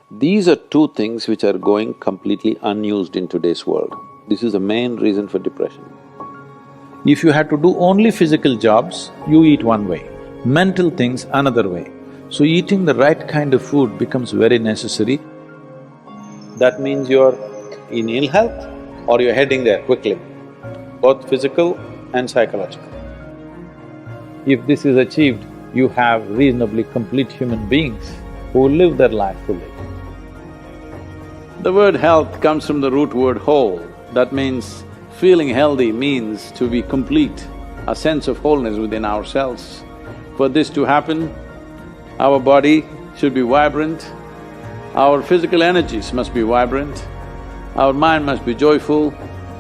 These are two things which are going completely unused in today's world. This is the main reason for depression. If you had to do only physical jobs, you eat one way, mental things another way. So eating the right kind of food becomes very necessary. That means you're in ill health or you're heading there quickly, both physical and psychological. If this is achieved, you have reasonably complete human beings who live their life fully. The word health comes from the root word whole. That means feeling healthy means to be complete, a sense of wholeness within ourselves. For this to happen, our body should be vibrant, our physical energies must be vibrant, our mind must be joyful,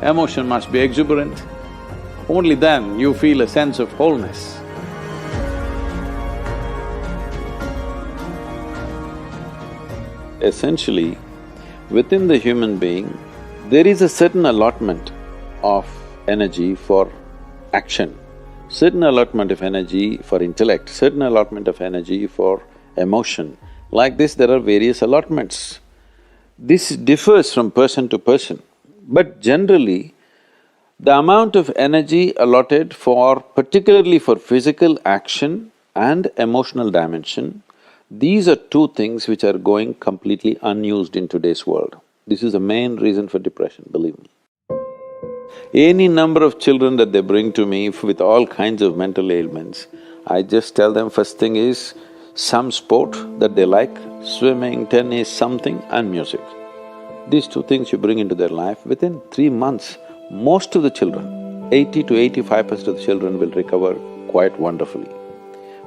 emotion must be exuberant. Only then you feel a sense of wholeness. Essentially, within the human being, there is a certain allotment of energy for action, certain allotment of energy for intellect, certain allotment of energy for emotion. Like this, there are various allotments. This differs from person to person, but generally, the amount of energy allotted for… particularly for physical action and emotional dimension, these are two things which are going completely unused in today's world. This is the main reason for depression, believe me. Any number of children that they bring to me with all kinds of mental ailments, I just tell them first thing is some sport that they like, swimming, tennis, something, and music. These two things you bring into their life, within 3 months, most of the children, 80 to 85% of the children will recover quite wonderfully.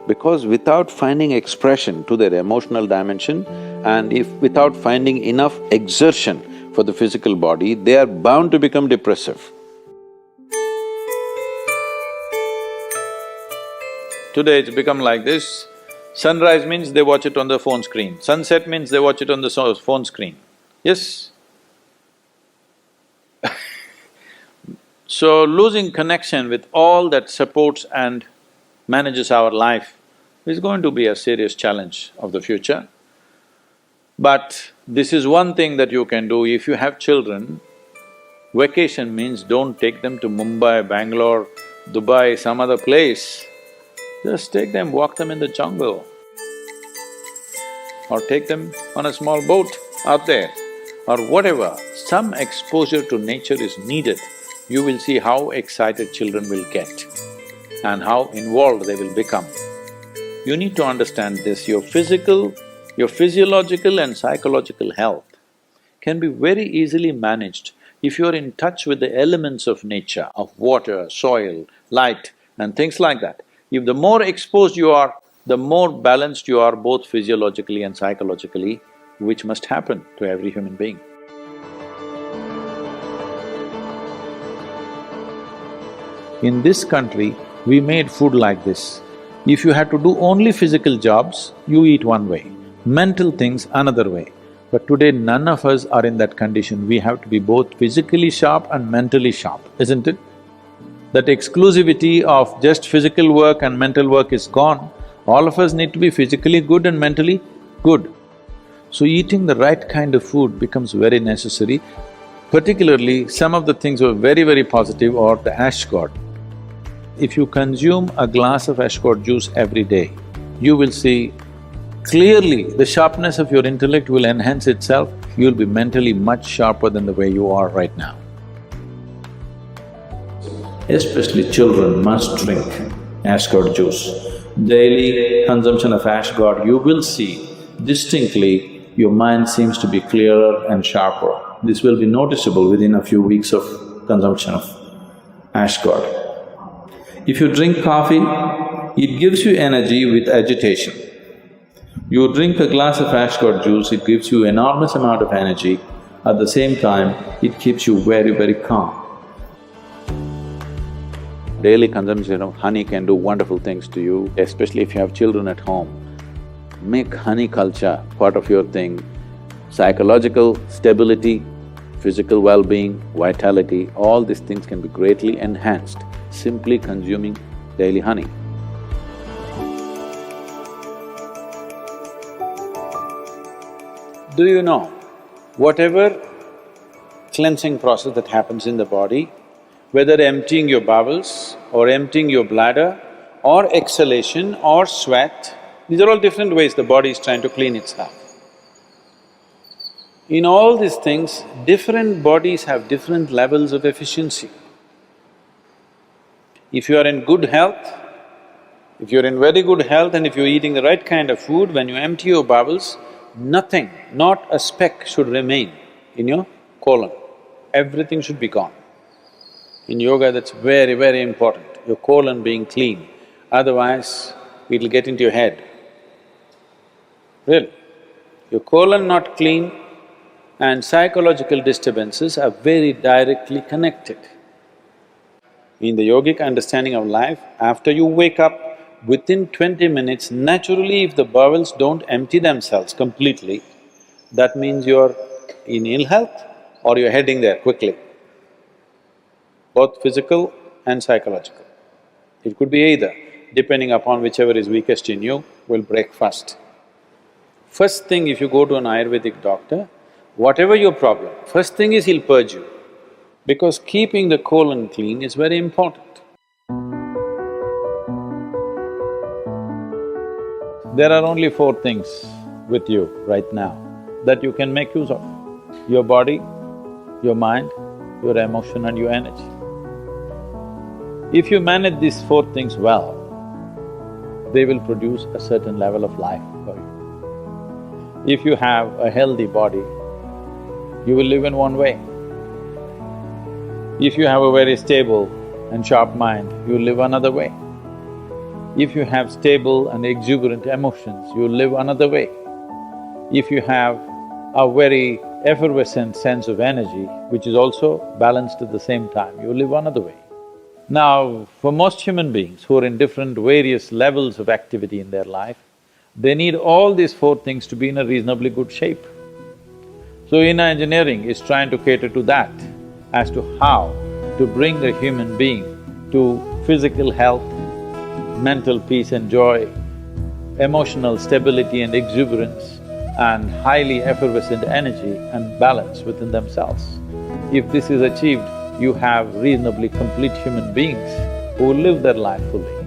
Because without finding expression to their emotional dimension and if without finding enough exertion for the physical body, they are bound to become depressive. Today it's become like this, sunrise means they watch it on the phone screen, sunset means they watch it on the phone screen. Yes? So losing connection with all that supports and manages our life is going to be a serious challenge of the future. But this is one thing that you can do. If you have children, vacation means don't take them to Mumbai, Bangalore, Dubai, some other place. Just take them, walk them in the jungle. Or take them on a small boat out there, or whatever. Some exposure to nature is needed. You will see how excited children will get and how involved they will become. You need to understand this, your physiological and psychological health can be very easily managed if you're in touch with the elements of nature, of water, soil, light and things like that. If the more exposed you are, the more balanced you are both physiologically and psychologically, which must happen to every human being. In this country, we made food like this. If you had to do only physical jobs, you eat one way, mental things another way. But today none of us are in that condition, we have to be both physically sharp and mentally sharp, isn't it? That exclusivity of just physical work and mental work is gone. All of us need to be physically good and mentally good. So eating the right kind of food becomes very necessary. Particularly, some of the things were very positive are the ash gourd. If you consume a glass of ash gourd juice every day, you will see clearly the sharpness of your intellect will enhance itself, you'll be mentally much sharper than the way you are right now. Especially children must drink ash gourd juice. Daily consumption of ash gourd, you will see distinctly your mind seems to be clearer and sharper. This will be noticeable within a few weeks of consumption of ash gourd. If you drink coffee, it gives you energy with agitation. You drink a glass of ash gourd juice, it gives you enormous amount of energy. At the same time, it keeps you very calm. Daily consumption of honey can do wonderful things to you, especially if you have children at home. Make honey culture part of your thing. Psychological stability, physical well-being, vitality, all these things can be greatly enhanced simply consuming daily honey. Do you know, whatever cleansing process that happens in the body, whether emptying your bowels or emptying your bladder or exhalation or sweat, these are all different ways the body is trying to clean itself. In all these things, different bodies have different levels of efficiency. If you are in good health, if you're in very good health and if you're eating the right kind of food, when you empty your bowels, nothing, not a speck should remain in your colon. Everything should be gone. In yoga, that's very, very important, your colon being clean, otherwise it'll get into your head. Really. Your colon not clean and psychological disturbances are very directly connected. In the yogic understanding of life, after you wake up, within 20 minutes, naturally if the bowels don't empty themselves completely, that means you're in ill health or you're heading there quickly, both physical and psychological. It could be either, depending upon whichever is weakest in you, will break first. First thing, if you go to an Ayurvedic doctor, whatever your problem, first thing is he'll purge you, because keeping the colon clean is very important. There are only four things with you right now that you can make use of: your body, your mind, your emotion and your energy. If you manage these four things well, they will produce a certain level of life for you. If you have a healthy body, you will live in one way. If you have a very stable and sharp mind, you will live another way. If you have stable and exuberant emotions, you will live another way. If you have a very effervescent sense of energy, which is also balanced at the same time, you will live another way. Now, for most human beings who are in different various levels of activity in their life, they need all these four things to be in a reasonably good shape. So inner engineering is trying to cater to that, as to how to bring a human being to physical health, mental peace and joy, emotional stability and exuberance, and highly effervescent energy and balance within themselves. If this is achieved, you have reasonably complete human beings who will live their life fully.